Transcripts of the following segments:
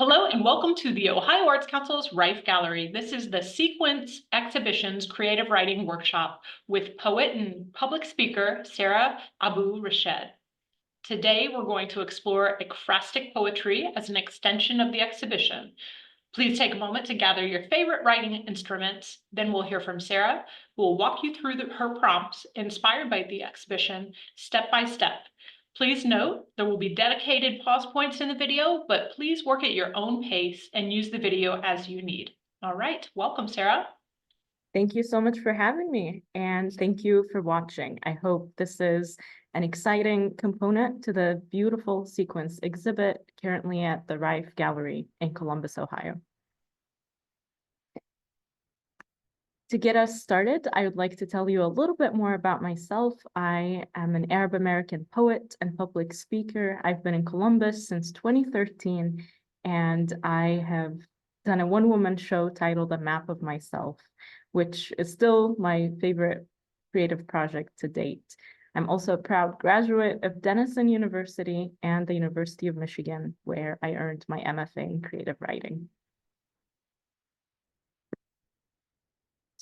Hello and welcome to the Ohio Arts Council's Rife Gallery. This is the Sequence Exhibitions Creative Writing Workshop with poet and public speaker Sara Abou Rashed. Today we're going to explore ekphrastic poetry as an extension of the exhibition. Please take a moment to gather your favorite writing instruments. Then we'll hear from Sara, who will walk you through her prompts inspired by the exhibition step by step. Please note there will be dedicated pause points in the video, but please work at your own pace and use the video as you need. All right, welcome, Sara. Thank you so much for having me, and thank you for watching. I hope this is an exciting component to the beautiful sequence exhibit currently at the Rife Gallery in Columbus, Ohio. To get us started, I would like to tell you a little bit more about myself. I am an Arab American poet and public speaker. I've been in Columbus since 2013, and I have done a one-woman show titled A Map of Myself, which is still my favorite creative project to date. I'm also a proud graduate of Denison University and the University of Michigan, where I earned my MFA in creative writing.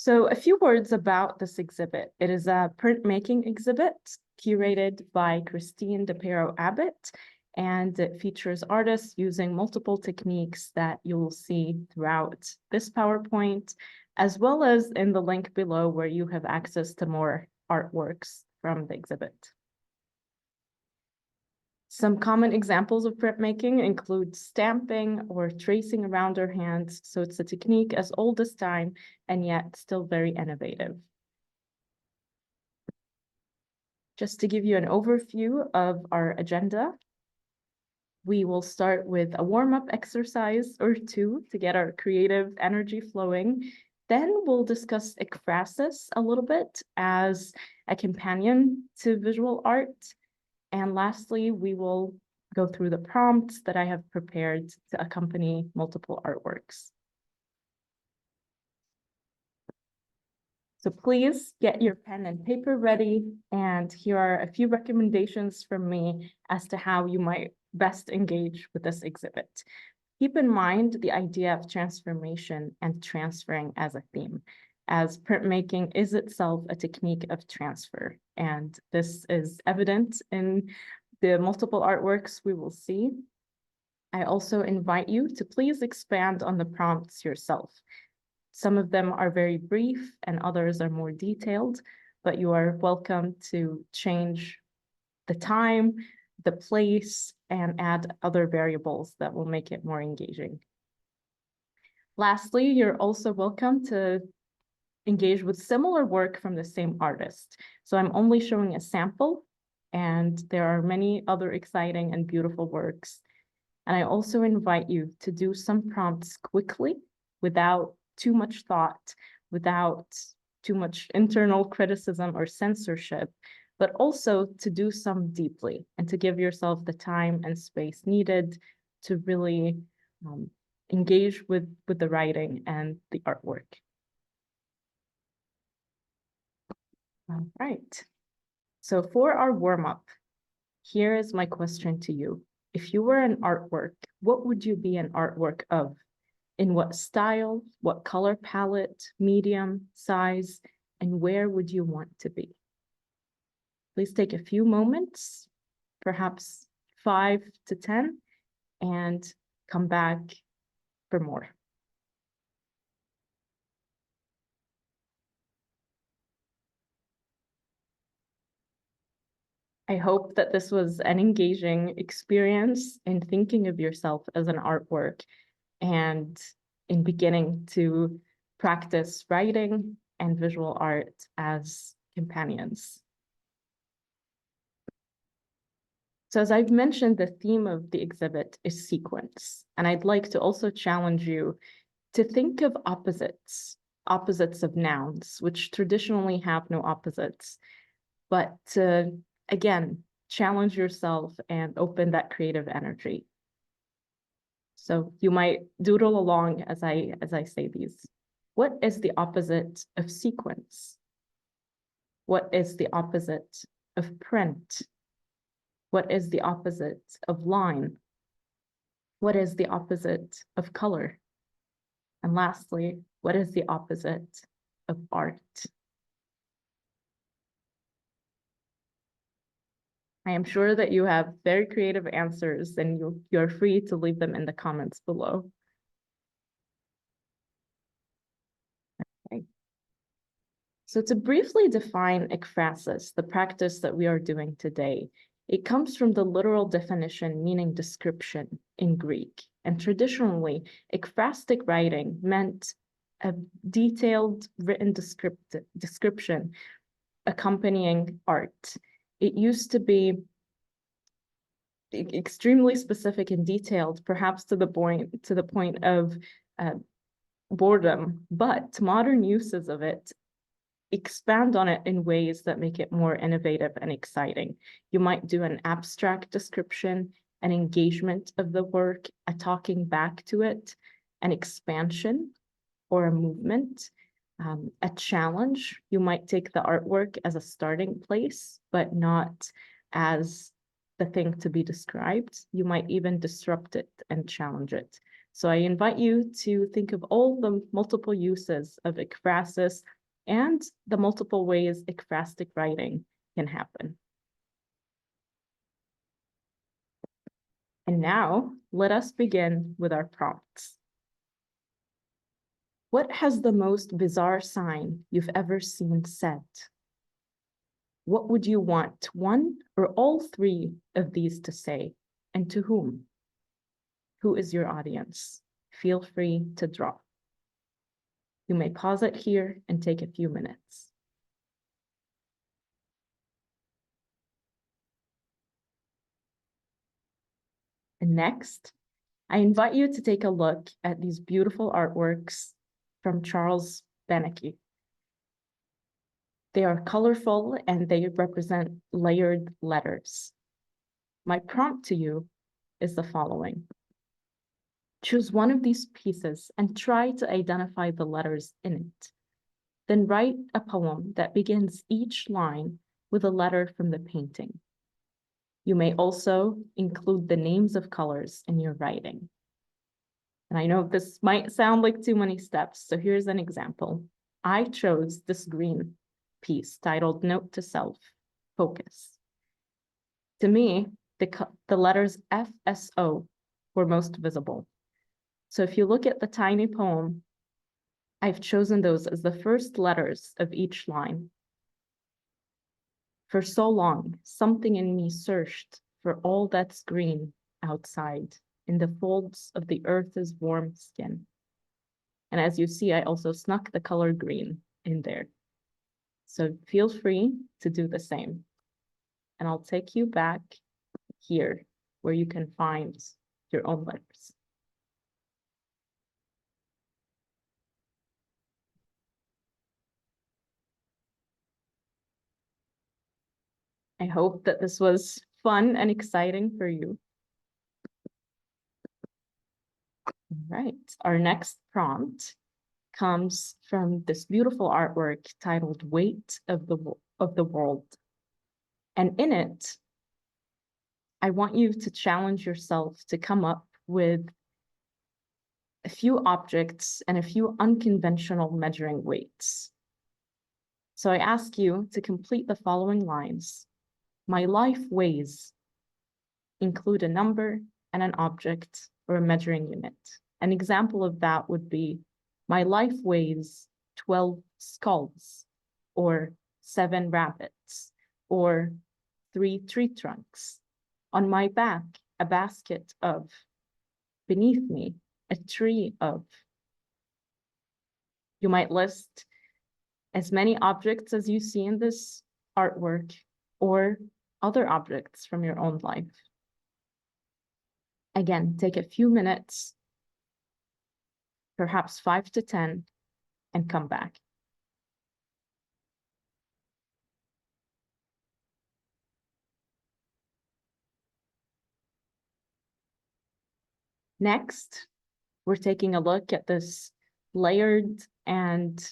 So a few words about this exhibit. It is a printmaking exhibit curated by Christine DePero Abbott, and it features artists using multiple techniques that you will see throughout this PowerPoint, as well as in the link below where you have access to more artworks from the exhibit. Some common examples of printmaking include stamping or tracing around our hands, so it's a technique as old as time and yet still very innovative. Just to give you an overview of our agenda, we will start with a warm-up exercise or two to get our creative energy flowing. Then we'll discuss ekphrasis a little bit as a companion to visual art. And lastly, we will go through the prompts that I have prepared to accompany multiple artworks. So please get your pen and paper ready, and here are a few recommendations from me as to how you might best engage with this exhibit. Keep in mind the idea of transformation and transferring as a theme, as printmaking is itself a technique of transfer. And this is evident in the multiple artworks we will see. I also invite you to please expand on the prompts yourself. Some of them are very brief and others are more detailed, but you are welcome to change the time, the place, and add other variables that will make it more engaging. Lastly, you're also welcome to engage with similar work from the same artist. So I'm only showing a sample, and there are many other exciting and beautiful works. And I also invite you to do some prompts quickly without too much thought, without too much internal criticism or censorship, but also to do some deeply and to give yourself the time and space needed to really engage with the writing and the artwork. All right. So for our warm-up, here is my question to you. If you were an artwork, what would you be an artwork of? In what style, what color palette, medium, size, and where would you want to be? Please take a few moments, perhaps 5 to 10, and come back for more. I hope that this was an engaging experience in thinking of yourself as an artwork and in beginning to practice writing and visual art as companions. So as I've mentioned, the theme of the exhibit is sequence, and I'd like to also challenge you to think of opposites of nouns, which traditionally have no opposites, but to, again, challenge yourself and open that creative energy. So you might doodle along as I say these. What is the opposite of sequence? What is the opposite of print? What is the opposite of line? What is the opposite of color? And lastly, what is the opposite of art? I am sure that you have very creative answers, and you're free to leave them in the comments below. Okay. So to briefly define ekphrasis, the practice that we are doing today, it comes from the literal definition meaning description in Greek. And traditionally, ekphrastic writing meant a detailed written description accompanying art. It used to be extremely specific and detailed, perhaps to the point of boredom, but modern uses of it expand on it in ways that make it more innovative and exciting. You might do an abstract description, an engagement of the work, a talking back to it, an expansion or a movement, a challenge. You might take the artwork as a starting place, but not as the thing to be described. You might even disrupt it and challenge it. So I invite you to think of all the multiple uses of ekphrasis and the multiple ways ekphrastic writing can happen. And now let us begin with our prompts. What has the most bizarre sign you've ever seen said? What would you want one or all three of these to say, and to whom? Who is your audience? Feel free to draw. You may pause it here and take a few minutes. And next, I invite you to take a look at these beautiful artworks from Charles Benecke. They are colorful and they represent layered letters. My prompt to you is the following. Choose one of these pieces and try to identify the letters in it. Then write a poem that begins each line with a letter from the painting. You may also include the names of colors in your writing. And I know this might sound like too many steps, so here's an example. I chose this green piece titled Note to Self, Focus. To me, the letters FSO were most visible. So if you look at the tiny poem, I've chosen those as the first letters of each line. For so long, something in me searched for all that's green outside in the folds of the earth's warm skin. And as you see, I also snuck the color green in there. So feel free to do the same. And I'll take you back here where you can find your own letters. I hope that this was fun and exciting for you. All right, our next prompt comes from this beautiful artwork titled Weight of the World. And in it, I want you to challenge yourself to come up with a few objects and a few unconventional measuring weights. So I ask you to complete the following lines. My life weighs, include a number and an object or a measuring unit. An example of that would be, my life weighs 12 skulls, or 7 rabbits, or 3 tree trunks. On my back, a basket of. Beneath me, a tree of. You might list as many objects as you see in this artwork, or other objects from your own life. Again, take a few minutes, perhaps 5 to 10, and come back. Next, we're taking a look at this layered and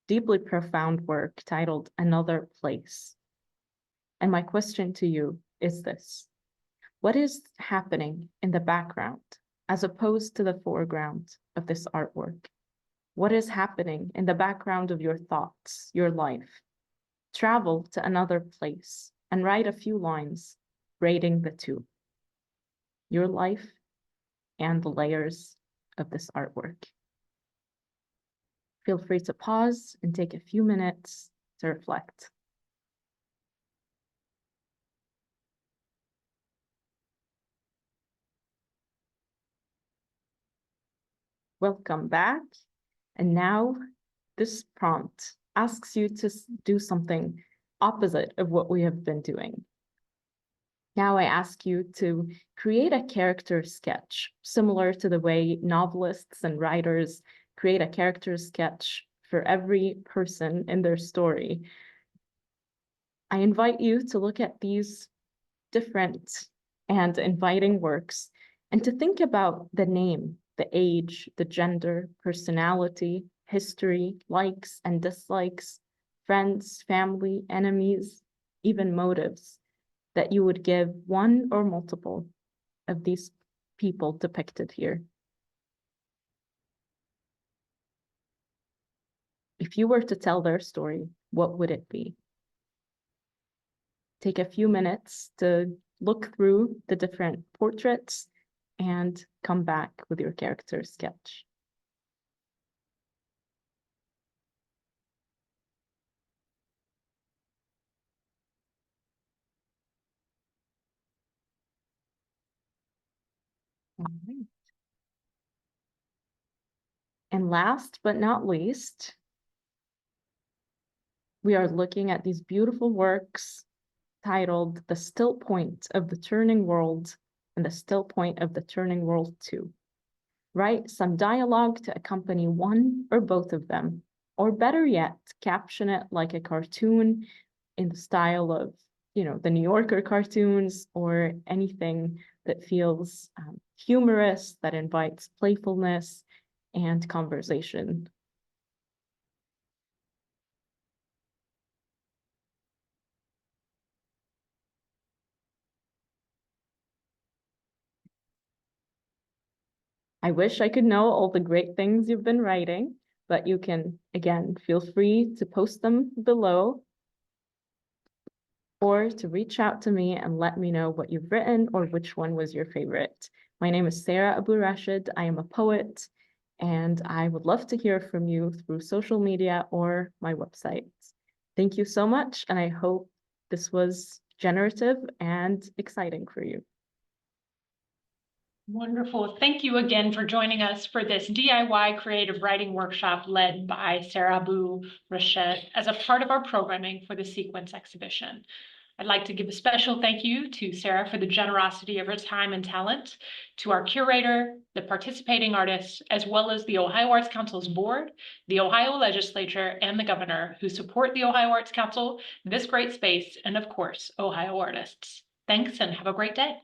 deeply profound work titled Another Place. And my question to you is this: what is happening in the background as opposed to the foreground of this artwork? What is happening in the background of your thoughts, your life? Travel to another place and write a few lines, rating the two, your life and the layers of this artwork. Feel free to pause and take a few minutes to reflect. Welcome back. And now this prompt asks you to do something opposite of what we have been doing. Now I ask you to create a character sketch, similar to the way novelists and writers create a character sketch for every person in their story. I invite you to look at these different and inviting works and to think about the name, the age, the gender, personality, history, likes and dislikes, friends, family, enemies, even motives that you would give one or multiple of these people depicted here. If you were to tell their story, what would it be? Take a few minutes to look through the different portraits and come back with your character sketch. All right. And last but not least, we are looking at these beautiful works titled The Still Point of the Turning World and The Still Point of the Turning World 2. Write some dialogue to accompany one or both of them, or better yet, caption it like a cartoon in the style of, the New Yorker cartoons or anything that feels humorous, that invites playfulness and conversation. I wish I could know all the great things you've been writing, but you can, again, feel free to post them below or to reach out to me and let me know what you've written or which one was your favorite. My name is Sara Abou Rashed. I am a poet, and I would love to hear from you through social media or my website. Thank you so much, and I hope this was generative and exciting for you. Wonderful. Thank you again for joining us for this DIY creative writing workshop led by Sara Abou Rashed as a part of our programming for the Sequence exhibition. I'd like to give a special thank you to Sara for the generosity of her time and talent, to our curator, the participating artists, as well as the Ohio Arts Council's board, the Ohio legislature, and the governor who support the Ohio Arts Council, this great space, and of course, Ohio artists. Thanks and have a great day.